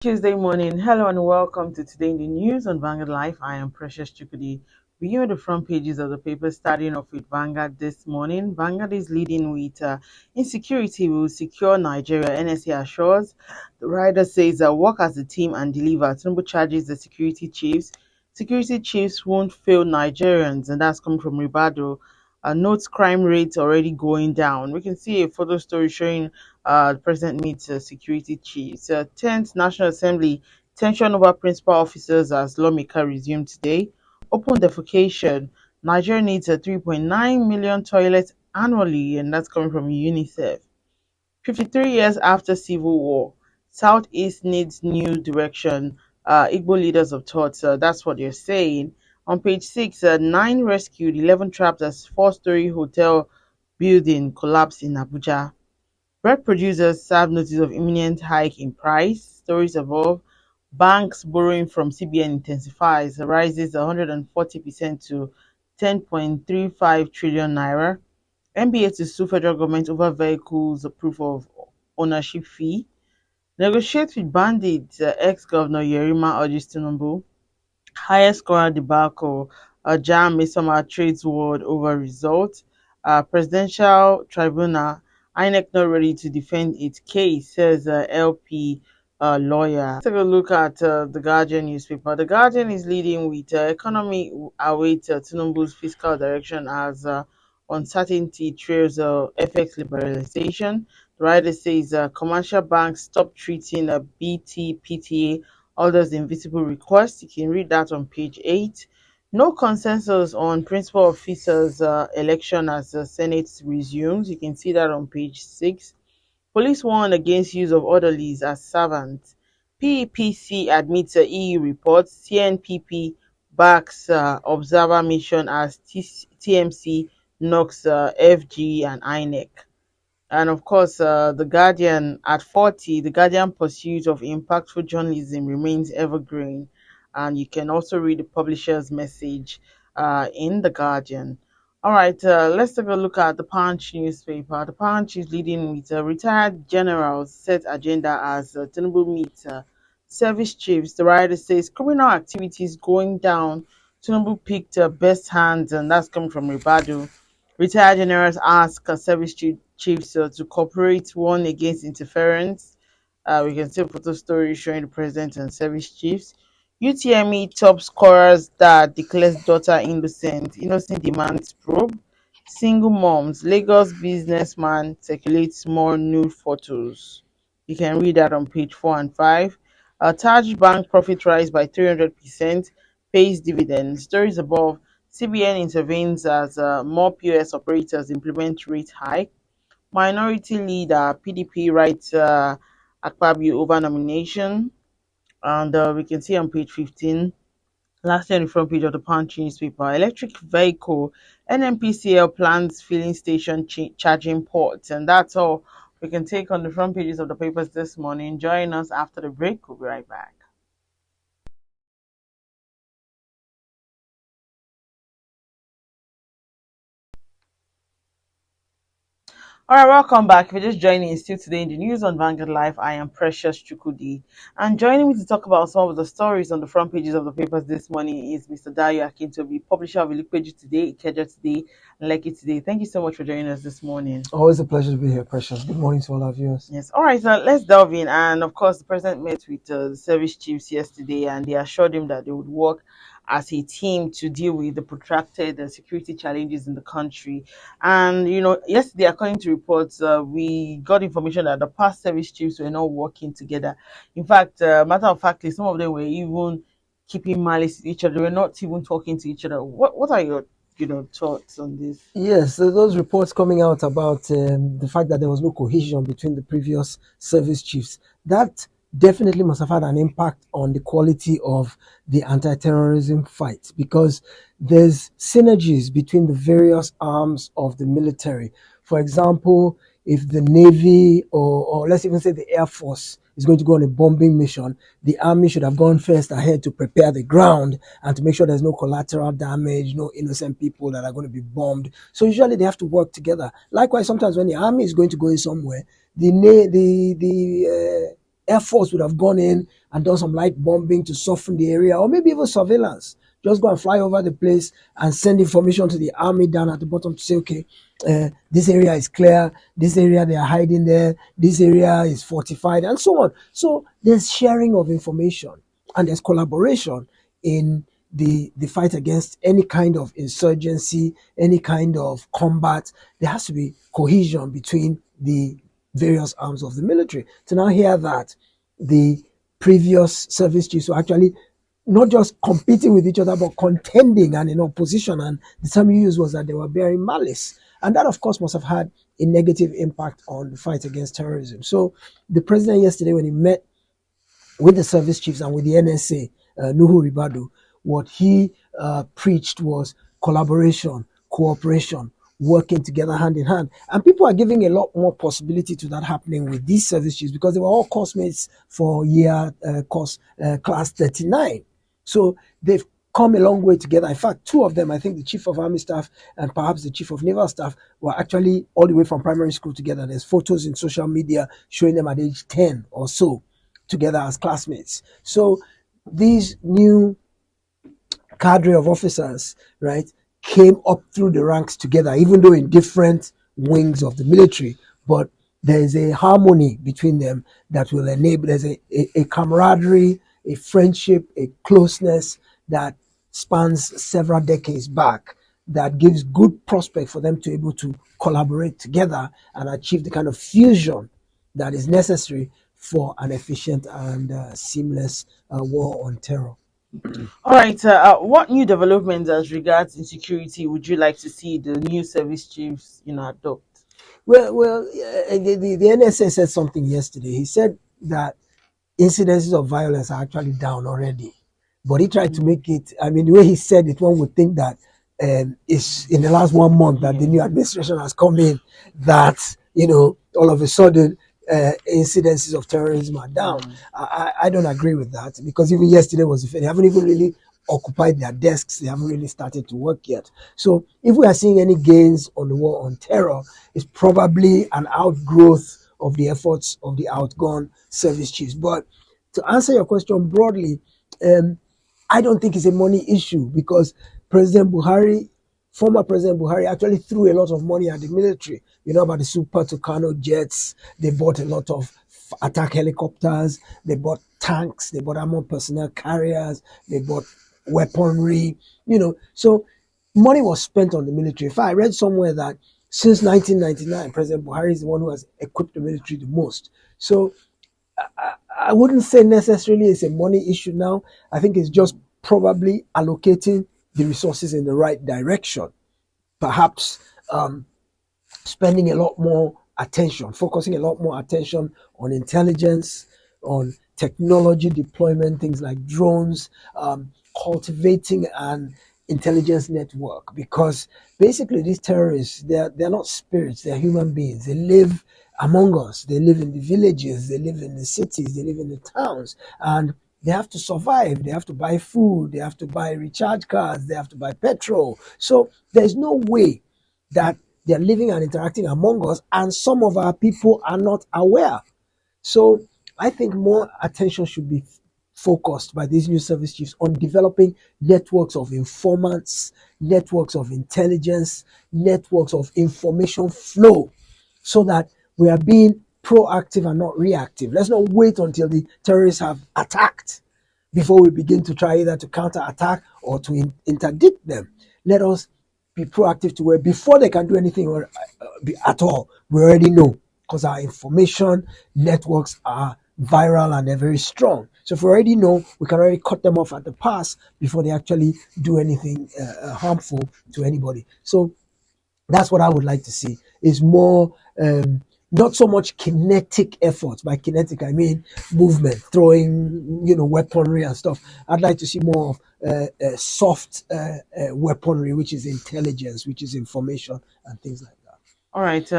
Tuesday morning. Hello and welcome to Today in the News on Vanguard Life. I am Precious Chukudi. We are the front pages of the paper, starting off with Vanguard this morning. Vanguard is leading with insecurity will secure Nigeria, NSA assures. The writer says work as a team and deliver. Tinubu charges the security chiefs. Security chiefs won't fail Nigerians, and that's coming from Ribado. Notes crime rates already going down. We can see a photo story showing the president meets security chiefs. 10th National Assembly, tension over principal officers as lawmaker resumed today. Open defecation. Nigeria needs a 3.9 million toilets annually, and that's coming from UNICEF. 53 years after civil war, Southeast needs new direction. IGBO leaders of thought, that's what they're saying. On page 6, 9 rescued, 11 trapped as four-story hotel building collapsed in Abuja. Bread producers serve notice of imminent hike in price. Stories above. Banks borrowing from CBN intensifies, rises 140% to 10.35 trillion naira. NBA to sue federal government over vehicles proof of ownership fee. Negotiate with bandits, ex-governor Yerima urges Tinubu. Highest scorer debacle, Jam Misoma trades word over result. Presidential tribunal, INEC not ready to defend its case, says LP lawyer. Let's take a look at the Guardian newspaper. The Guardian is leading with economy awaits Tinubu's fiscal direction as uncertainty trails FX liberalization. The writer says commercial banks stop treating a BTPTA others invisible request. You can read that on page 8. No consensus on principal officers election as the Senate resumes. You can see that on page 6. Police warn against use of orderlies as servants. PEPC admits EU reports. CNPP backs observer mission as TMC knocks FG and INEC. And of course, The Guardian at 40, The Guardian pursuit of impactful journalism remains evergreen. And you can also read the publisher's message in The Guardian. All right, let's take a look at the Punch newspaper. The Punch is leading with retired generals set agenda as Tinubu meets service chiefs. The writer says criminal activities going down. Tinubu picked best hands, and that's coming from Ribadu. Retired generals ask service chiefs to cooperate, warn against interference. We can see a photo story showing the president and service chiefs. UTME top scorers that declares daughter innocent. Innocent demands probe. Single moms. Lagos businessman circulates more nude photos. You can read that on page 4 and 5. Taj Bank profit rise by 300%, pays dividends. Stories above. CBN intervenes as more POS operators implement rate hike. Minority leader PDP writes Akpabio over nomination. And we can see on page 15, lastly on the front page of the Punch newspaper, electric vehicle, NMPCL plans filling station charging ports. And that's all we can take on the front pages of the papers this morning. Join us after the break. We'll be right back. All right, welcome back. If you're just joining, still today in the news on Vanguard Life, I am Precious Chukudi. And joining me to talk about some of the stories on the front pages of the papers this morning is Mr. Dayo Akintobi, publisher of Ilukpeju Today, Ikeja Today, and Lekki Today. Thank you so much for joining us this morning. Always a pleasure to be here, Precious. Good morning to all our viewers. Yes. All right, so let's delve in. And of course, the president met with the service chiefs yesterday, and they assured him that they would work as a team to deal with the protracted security challenges in the country. And, yesterday, according to reports, we got information that the past service chiefs were not working together. In fact, matter of factly, some of them were even keeping malice with each other. They were not even talking to each other. What are your thoughts on this? Yes, so those reports coming out about the fact that there was no cohesion between the previous service chiefs, that definitely must have had an impact on the quality of the anti-terrorism fight, because there's synergies between the various arms of the military. For example, if the Navy or let's even say the Air Force is going to go on a bombing mission, the Army should have gone first ahead to prepare the ground and to make sure there's no collateral damage, no innocent people that are going to be bombed. So usually they have to work together. Likewise, sometimes when the Army is going to go in somewhere, the Air Force would have gone in and done some light bombing to soften the area, or maybe even surveillance. Just go and fly over the place and send information to the army down at the bottom to say, okay, this area is clear, this area they are hiding there, this area is fortified, and so on. So there's sharing of information and there's collaboration in the fight against any kind of insurgency, any kind of combat. There has to be cohesion between the various arms of the military. To now hear that the previous service chiefs were actually not just competing with each other, but contending and in opposition. And the term you used was that they were bearing malice. And that, of course, must have had a negative impact on the fight against terrorism. So the president yesterday, when he met with the service chiefs and with the NSA, Nuhu Ribadu, what he preached was collaboration, cooperation, working together hand in hand. And people are giving a lot more possibility to that happening with these service chiefs because they were all classmates for class 39. So they've come a long way together. In fact, two of them, I think the chief of army staff and perhaps the chief of naval staff, were actually all the way from primary school together. There's photos in social media showing them at age 10 or so together as classmates. So these new cadre of officers, right, came up through the ranks together, even though in different wings of the military. But there is a harmony between them that will enable, there's a camaraderie, a friendship, a closeness that spans several decades back that gives good prospect for them to be able to collaborate together and achieve the kind of fusion that is necessary for an efficient and seamless war on terror. All right. What new developments as regards insecurity would you like to see the new service chiefs, adopt? Well, the NSA said something yesterday. He said that incidences of violence are actually down already, but he tried to make it. I mean, the way he said it, one would think that it's in the last 1 month that the new administration has come in, that all of a sudden incidences of terrorism are down. I don't agree with that because even yesterday was they haven't even really occupied their desks. They haven't really started to work yet. So if we are seeing any gains on the war on terror, it's probably an outgrowth of the efforts of the outgone service chiefs. But to answer your question broadly, I don't think it's a money issue because former President Buhari actually threw a lot of money at the military. You know about the Super Tucano jets. They bought a lot of attack helicopters. They bought tanks. They bought armored personnel carriers. They bought weaponry. So money was spent on the military. In fact, I read somewhere that since 1999, President Buhari is the one who has equipped the military the most. So I wouldn't say necessarily it's a money issue now. I think it's just probably allocating the resources in the right direction. Perhaps spending a lot more attention, focusing a lot more attention on intelligence, on technology deployment, things like drones, cultivating an intelligence network, because basically these terrorists, they're not spirits, they're human beings. They live among us. They live in the villages, they live in the cities, they live in the towns, and they have to survive. They have to buy food, they have to buy recharge cards, they have to buy petrol. So there's no way that they're living and interacting among us, and some of our people are not aware. So I think more attention should be focused by these new service chiefs on developing networks of informants, networks of intelligence, networks of information flow, so that we are being proactive and not reactive. Let's not wait until the terrorists have attacked before we begin to try either to counterattack or to interdict them. Let us be proactive to where before they can do anything at all, we already know, because our information networks are viral and they're very strong. So if we already know, we can already cut them off at the pass before they actually do anything harmful to anybody. So that's what I would like to see, is more not so much kinetic efforts. By kinetic, I mean movement, throwing, weaponry and stuff. I'd like to see more of soft weaponry, which is intelligence, which is information and things like that. All right.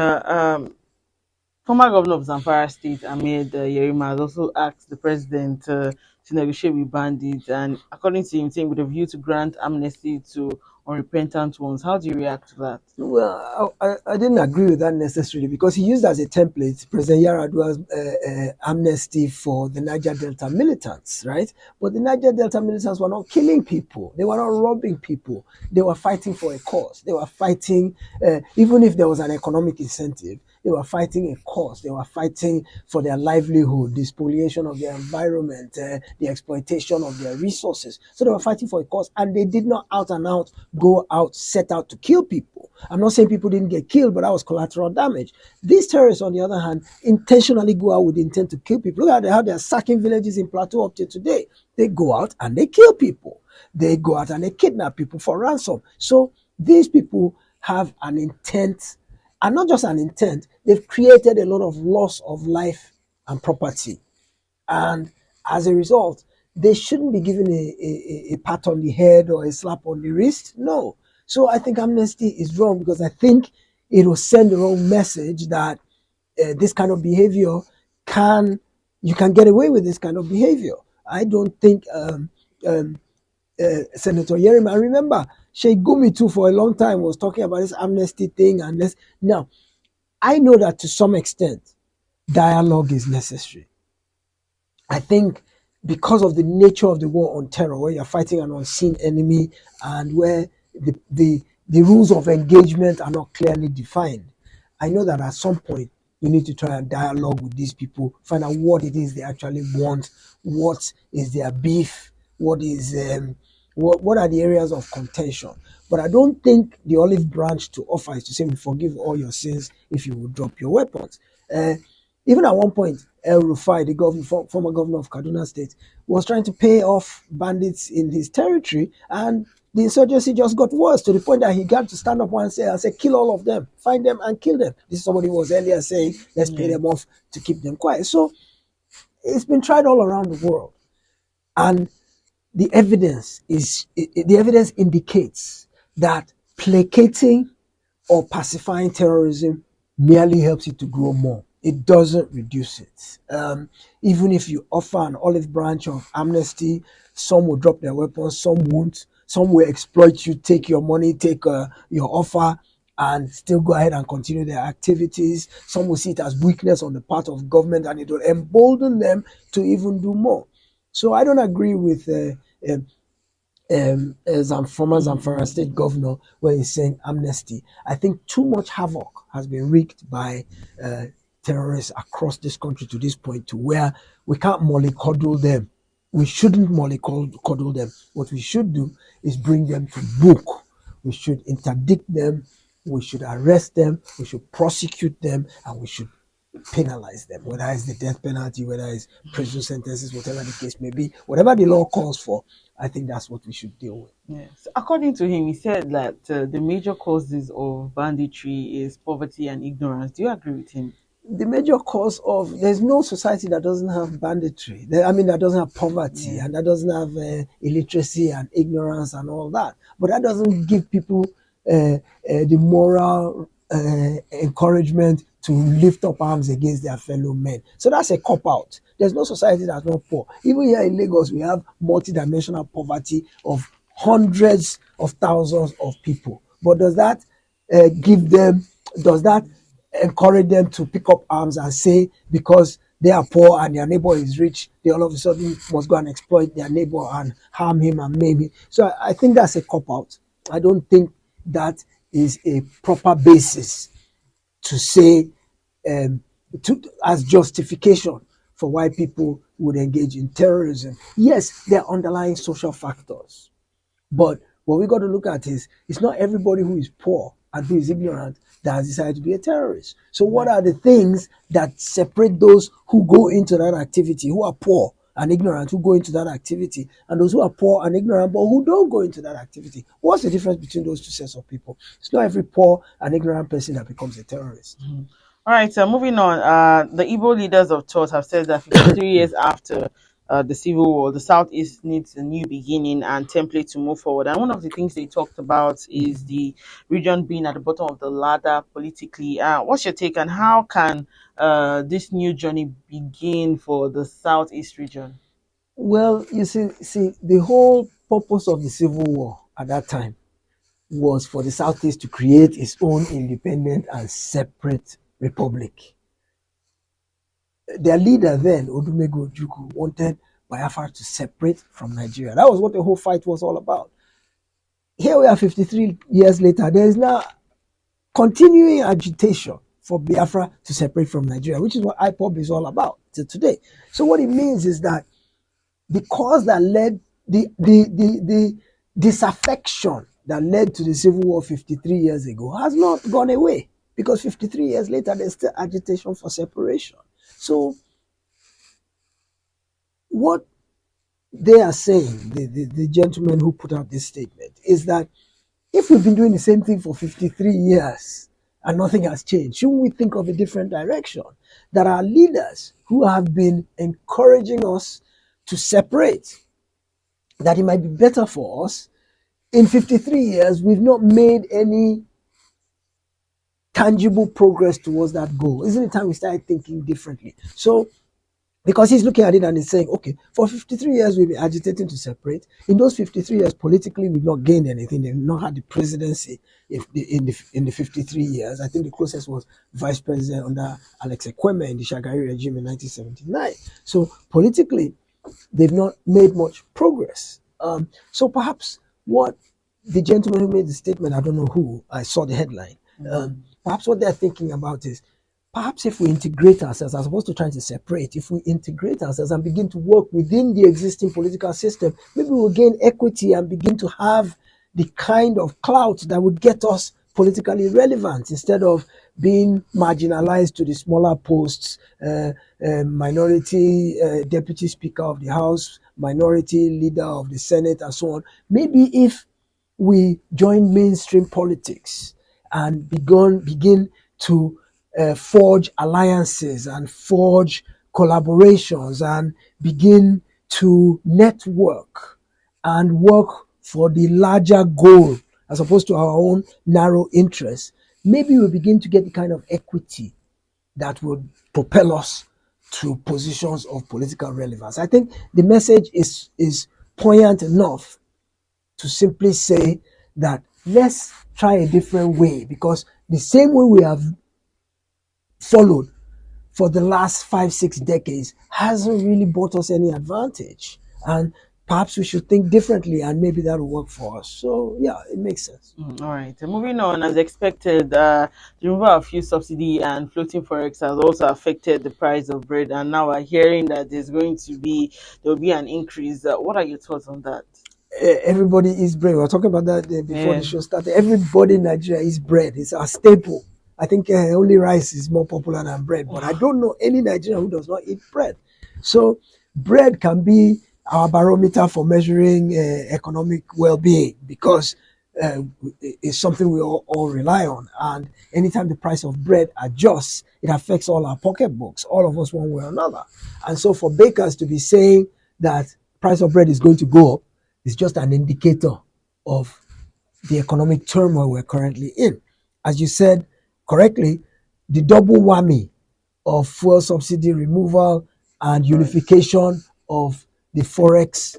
Former governor of Zamfara State, Ahmed Yerima, has also asked the president to negotiate with bandits, and according to him, saying with a view to grant amnesty to unrepentant ones. How do you react to that? Well, I didn't agree with that necessarily because he used as a template President Yaradua's amnesty for the Niger Delta militants, right? But the Niger Delta militants were not killing people. They were not robbing people. They were fighting for a cause. They were fighting, even if there was an economic incentive, they were fighting a cause. They were fighting for their livelihood, the spoliation of their environment, the exploitation of their resources. So they were fighting for a cause, and they did not out and out go out, set out to kill people. I'm not saying people didn't get killed, but that was collateral damage. These terrorists, on the other hand, intentionally go out with the intent to kill people. Look at how they're sacking villages in Plateau up to today. They go out and they kill people. They go out and they kidnap people for ransom. So these people have an intent, and not just an intent, they've created a lot of loss of life and property. And as a result, they shouldn't be given a pat on the head or a slap on the wrist. No. So I think amnesty is wrong because I think it will send the wrong message that this kind of behavior you can get away with this kind of behavior. I don't think Senator Yerima, I remember Sheikh Gumi too for a long time was talking about this amnesty thing and this. Now, I know that to some extent, dialogue is necessary. I think because of the nature of the war on terror, where you're fighting an unseen enemy and where the rules of engagement are not clearly defined, I know that at some point you need to try and dialogue with these people, find out what it is they actually want, what is their beef, what are the areas of contention. But I don't think the olive branch to offer is to say we forgive all your sins if you will drop your weapons. Even at one point, El Rufai, the former governor of Kaduna State, was trying to pay off bandits in his territory, and the insurgency just got worse to the point that he got to stand up and say, kill all of them, find them and kill them. This is somebody who was earlier saying, let's pay them off to keep them quiet. So it's been tried all around the world, and the evidence indicates that placating or pacifying terrorism merely helps it to grow more. It doesn't reduce it. Even if you offer an olive branch of amnesty, some will drop their weapons, some won't. Some will exploit you, take your money, take your offer, and still go ahead and continue their activities. Some will see it as weakness on the part of government, and it will embolden them to even do more. So I don't agree with former Zamfara State Governor when he's saying amnesty. I think too much havoc has been wreaked by terrorists across this country to this point, to where we can't mollycoddle them. We shouldn't mollycoddle them. What we should do is bring them to book. We should interdict them. We should arrest them. We should prosecute them, and we should penalize them, whether it's the death penalty, whether it's prison sentences, whatever the case may be, whatever the law calls for. I think that's what we should deal with. Yes. According to him, he said that the major causes of banditry is poverty and ignorance. Do you agree with him? The major cause of, there's no society that doesn't have banditry. That doesn't have poverty, and that doesn't have illiteracy and ignorance and all that. But that doesn't give people the moral encouragement to lift up arms against their fellow men. So that's a cop-out. There's no society that's not poor. Even here in Lagos, we have multidimensional poverty of hundreds of thousands of people. But does that encourage them to pick up arms and say, because they are poor and their neighbor is rich, they all of a sudden must go and exploit their neighbor and harm him and maim him? So I think that's a cop-out. I don't think that is a proper basis to say as justification for why people would engage in terrorism. Yes, there are underlying social factors, but what we got to look at is it's not everybody who is poor and who is ignorant that has decided to be a terrorist. So what are the things that separate those who go into that activity, who are poor and ignorant, who go into that activity, and those who are poor and ignorant but who don't go into that activity? What's the difference between those two sets of people? It's not every poor and ignorant person that becomes a terrorist. Mm-hmm. All right, so moving on. The IGBO leaders of thought have said that 53 years after the Civil War, the Southeast needs a new beginning and template to move forward. And one of the things they talked about is the region being at the bottom of the ladder politically. What's your take on how can this new journey begin for the Southeast region? Well, you see, the whole purpose of the Civil War at that time was for the Southeast to create its own independent and separate republic. Their leader then, Odumegwu Ojukwu, wanted Biafra to separate from Nigeria. That was what the whole fight was all about. Here we are 53 years later. There is now continuing agitation for Biafra to separate from Nigeria, which is what IPOB is all about till today. So what it means is that the cause that led the disaffection that led to the Civil War 53 years ago has not gone away, because 53 years later there's still agitation for separation. So what they are saying, the gentleman who put out this statement, is that if we've been doing the same thing for 53 years and nothing has changed, shouldn't we think of a different direction? That our leaders who have been encouraging us to separate, that it might be better for us. In 53 years, we've not made any tangible progress towards that goal. Isn't it time we started thinking differently? So, because he's looking at it and he's saying, okay, for 53 years we've been agitating to separate. In those 53 years, politically, we've not gained anything. They've not had the presidency in the 53 years. I think the closest was vice president under Alex Ekweme in the Shagari regime in 1979. So politically, they've not made much progress. So perhaps what the gentleman who made the statement, I don't know who, I saw the headline, perhaps what they're thinking about is, perhaps if we integrate ourselves, as opposed to trying to separate, if we integrate ourselves and begin to work within the existing political system, maybe we'll gain equity and begin to have the kind of clout that would get us politically relevant, instead of being marginalized to the smaller posts, minority deputy speaker of the House, minority leader of the Senate, and so on. Maybe if we join mainstream politics and begin to forge alliances and forge collaborations and begin to network and work for the larger goal as opposed to our own narrow interests, maybe we'll begin to get the kind of equity that would propel us to positions of political relevance. I think the message is poignant enough to simply say that let's try a different way, because the same way we have followed for the last 5-6 decades hasn't really brought us any advantage, and perhaps we should think differently, and maybe that will work for us. So yeah, it makes sense. All right, moving on. As expected, the removal of fuel subsidy and floating forex has also affected the price of bread, and now we're hearing that there will be an increase. What are your thoughts on that? Everybody eats bread. We were talking about that before the show started. Everybody in Nigeria eats bread. It's our staple. I think only rice is more popular than bread, but I don't know any Nigerian who does not eat bread. So bread can be our barometer for measuring economic well-being, because it's something we all rely on. And anytime the price of bread adjusts, it affects all our pocketbooks, all of us one way or another. And so for bakers to be saying that price of bread is going to go up is just an indicator of the economic turmoil we're currently in. As you said correctly, the double whammy of fuel subsidy removal and unification of the forex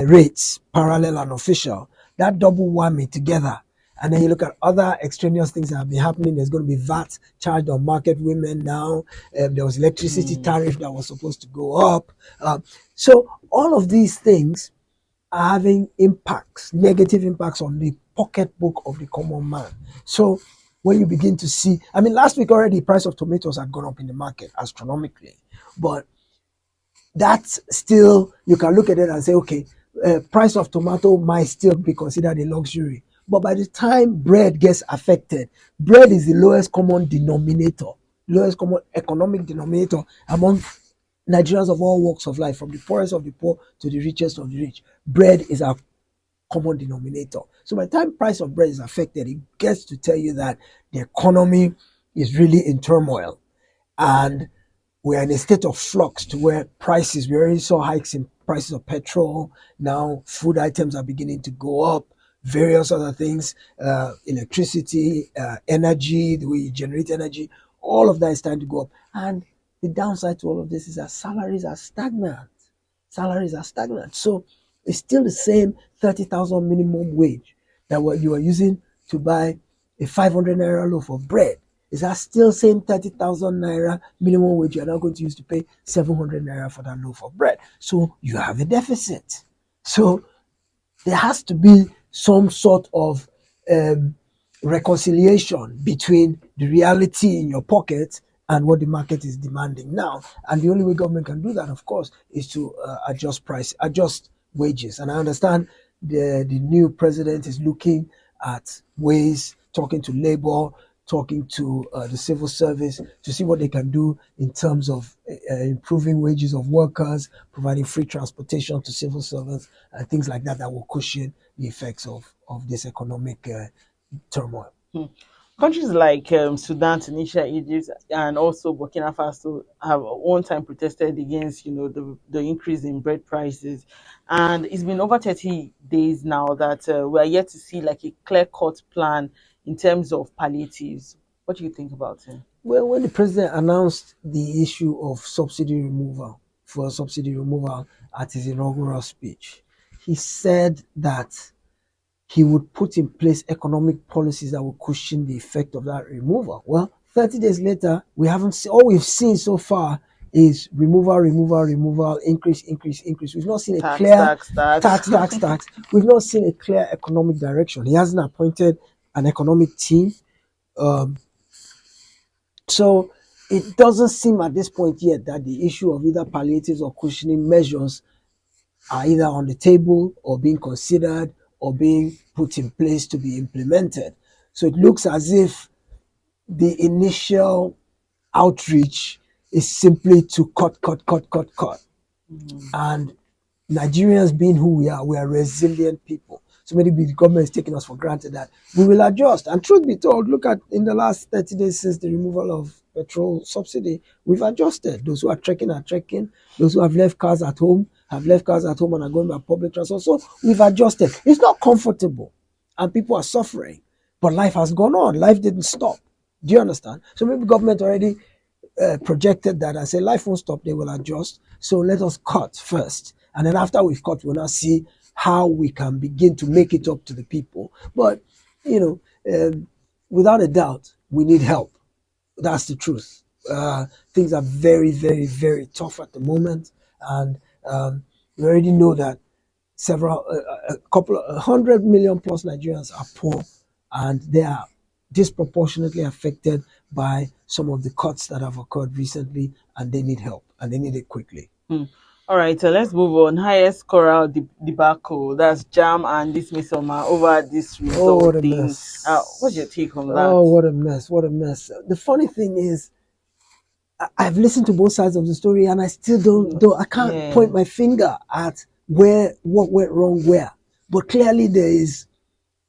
rates, parallel and official, that double whammy together. And then you look at other extraneous things that have been happening. There's going to be VAT charged on market women now. There was electricity tariff that was supposed to go up. So all of these things are having impacts, negative impacts on the pocketbook of the common man. So when you begin to see, I mean, last week already, the price of tomatoes had gone up in the market astronomically, but that's still, you can look at it and say, okay, price of tomato might still be considered a luxury. But by the time bread gets affected, bread is the lowest common denominator, lowest common economic denominator among Nigerians of all walks of life, from the poorest of the poor to the richest of the rich. Bread is our common denominator. So by the time price of bread is affected, it gets to tell you that the economy is really in turmoil. And we're in a state of flux to where prices, we already saw hikes in prices of petrol. Now food items are beginning to go up, various other things, electricity, energy, the way you generate energy. all of that is starting to go up. And the downside to all of this is that salaries are stagnant. So it's still the same 30,000 minimum wage that what you are using to buy a 500 naira loaf of bread. Is that still same 30,000 naira minimum wage you're now going to use to pay 700 naira for that loaf of bread? So you have a deficit. So there has to be some sort of reconciliation between the reality in your pocket and what the market is demanding now. And the only way government can do that, of course, is to adjust wages. And I understand the new president is looking at ways, talking to labor, talking to the civil service to see what they can do in terms of improving wages of workers, providing free transportation to civil servants, and things like that will cushion the effects of this economic turmoil. Countries like Sudan, Tunisia, Egypt, and also Burkina Faso have one time protested against, the increase in bread prices, and it's been over 30 days now that we are yet to see like a clear-cut plan in terms of palliatives. What do you think about it? Well, when the president announced the issue of subsidy removal at his inaugural speech, he said that he would put in place economic policies that will cushion the effect of that removal. Well, 30 days later, we haven't seen, all we've seen so far is removal, increase. We've not seen a clear tax. We've not seen a clear economic direction. He hasn't appointed an economic team. So it doesn't seem at this point yet that the issue of either palliatives or cushioning measures are either on the table or being considered or being put in place to be implemented. So it looks as if the initial outreach is simply to cut. And Nigerians being who we are resilient people. So maybe the government is taking us for granted that we will adjust. And truth be told, look at in the last 30 days since the removal of petrol subsidy, we've adjusted. Those who are trekking are trekking. Those who have left cars at home and are going by public transport. So we've adjusted. It's not comfortable and people are suffering, but life has gone on. Life didn't stop. Do you understand? So maybe government already projected that and said life won't stop, they will adjust. So let us cut first. And then after we've cut, we'll now see how we can begin to make it up to the people. But, without a doubt, we need help. That's the truth. Things are very, very, very tough at the moment. And we already know that a couple of 100 million plus Nigerians are poor, and they are disproportionately affected by some of the cuts that have occurred recently, and they need help, and they need it quickly. All right, so let's move on. Highest choral debacle. That's Jam and this Misoma over this result. What a mess. What's your take on that? Oh, what a mess. The funny thing is, I've listened to both sides of the story, and I still I can't point my finger at what went wrong where. But clearly there is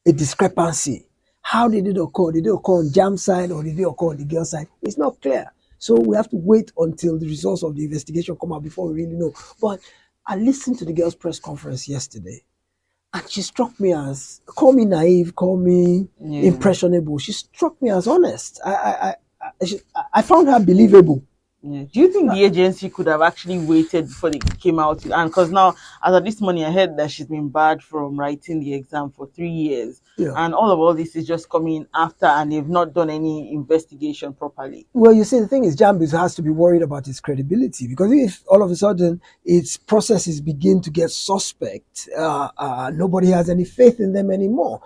a discrepancy. How did it occur? Did it occur on Jam's side or did it occur on the girl's side? It's not clear. So we have to wait until the results of the investigation come out before we really know. But I listened to the girl's press conference yesterday, and she struck me as, call me naive, call me impressionable. She struck me as honest. I found her believable. Yeah. Do you think the agency could have actually waited before they came out? And because now, as of this morning, I heard that she's been barred from writing the exam for 3 years. Yeah. And all this is just coming after, and they've not done any investigation properly. Well, you see, the thing is, Jambis has to be worried about its credibility, because if all of a sudden its processes begin to get suspect, nobody has any faith in them anymore.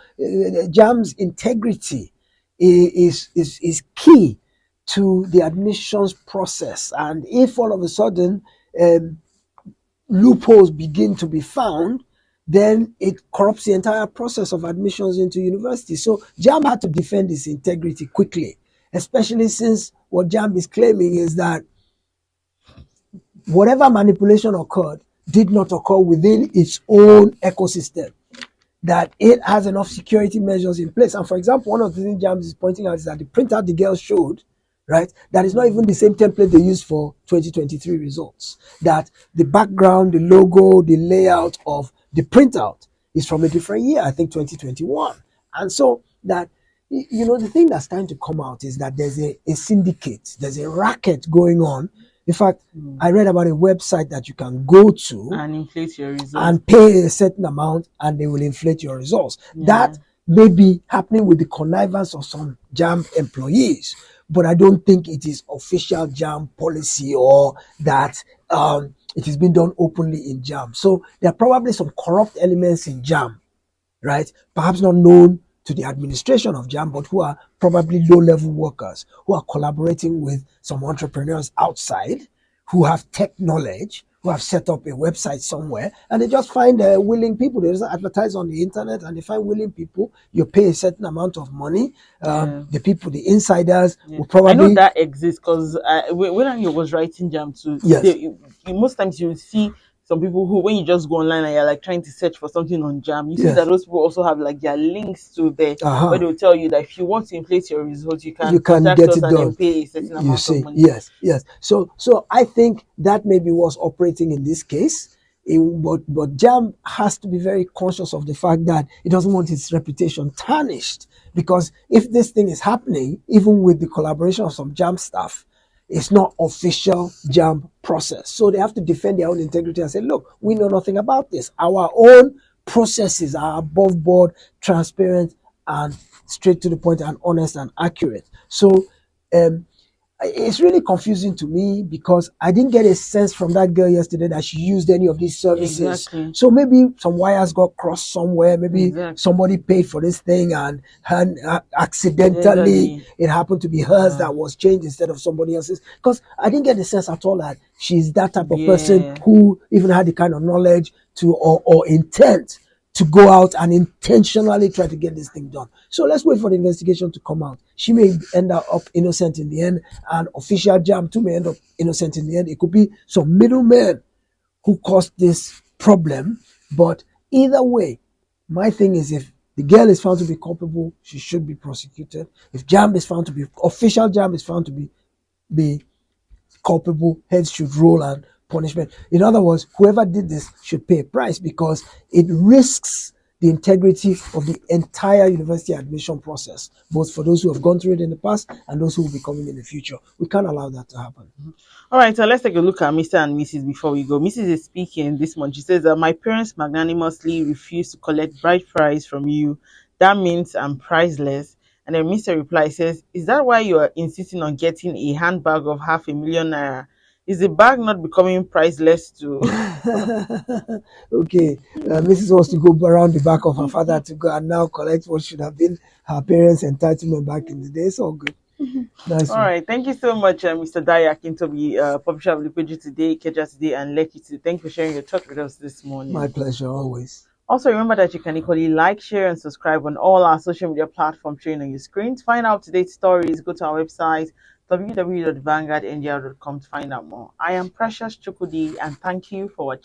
Jam's integrity is key to the admissions process, and if all of a sudden loopholes begin to be found, then it corrupts the entire process of admissions into university. So JAMB had to defend its integrity quickly, especially since what JAMB is claiming is that whatever manipulation occurred did not occur within its own ecosystem, that it has enough security measures in place. And for example, one of the things JAMB is pointing out is that the printout the girls showed, right, that is not even the same template they used for 2023 results. That the background, the logo, the layout of the printout is from a different year, I think 2021. And so that the thing that's starting to come out is that there's a syndicate, there's a racket going on. In fact, I read about a website that you can go to and inflate your results and pay a certain amount and they will inflate your results. Yeah. That may be happening with the connivance of some JAM employees, but I don't think it is official JAM policy or that it is being done openly in JAM. So there are probably some corrupt elements in JAM, right? Perhaps not known to the administration of JAM, but who are probably low-level workers who are collaborating with some entrepreneurs outside who have tech knowledge, who have set up a website somewhere, and they just find willing people. They just advertise on the internet, and they find willing people. You pay a certain amount of money. The people, the insiders, will probably. I know that exists because when I was writing JAM too, Yes. Most times you see some people who, when you just go online and you're like trying to search for something on JAM, you see that those people also have like their links to there where they'll tell you that if you want to inflate your results, you can contact get us it and done. then pay a certain amount of money. Yes. So I think that maybe was operating in this case. But JAM has to be very conscious of the fact that it doesn't want its reputation tarnished, because if this thing is happening, even with the collaboration of some JAM staff, it's not official JAM process. So they have to defend their own integrity and say, look, we know nothing about this. Our own processes are above board, transparent, and straight to the point, and honest and accurate. So it's really confusing to me, because I didn't get a sense from that girl yesterday that she used any of these services. Exactly. So maybe some wires got crossed somewhere. Maybe somebody paid for this thing and accidentally it happened to be hers that was changed instead of somebody else's. Because I didn't get the sense at all that she's that type of person who even had the kind of knowledge to or intent to go out and intentionally try to get this thing done. So let's wait for the investigation to come out. She may end up innocent in the end, and official JAM too may end up innocent in the end. It could be some middlemen who caused this problem. But either way, my thing is, if the girl is found to be culpable, she should be prosecuted. If JAM is found to be, official JAM is found to be culpable, heads should roll and punishment. In other words, whoever did this should pay a price, because it risks the integrity of the entire university admission process, both for those who have gone through it in the past and those who will be coming in the future. We can't allow that to happen. All right, so let's take a look at Mr. and Mrs. before we go. Mrs. is speaking this month. She says, my parents magnanimously refused to collect bride price from you. That means I'm priceless. And then Mr. replies, says, is that why you are insisting on getting a handbag of $500,000 naira? Is the bag not becoming priceless too? Okay, Mrs. wants to go around the back of her father to go and now collect what should have been her parents' entitlement back in the day. It's all good. Nice. All right, thank you so much, Mr. Daya Akintobi, publisher of Liquidity Today, Keja Today, and Lekki Today. Thank you for sharing your thoughts with us this morning. My pleasure, always. Also, remember that you can equally like, share, and subscribe on all our social media platforms showing on your screen. To find out up-to-date stories, go to our website, www.vanguardindia.com, to find out more. I am Precious Chukudi, and thank you for watching.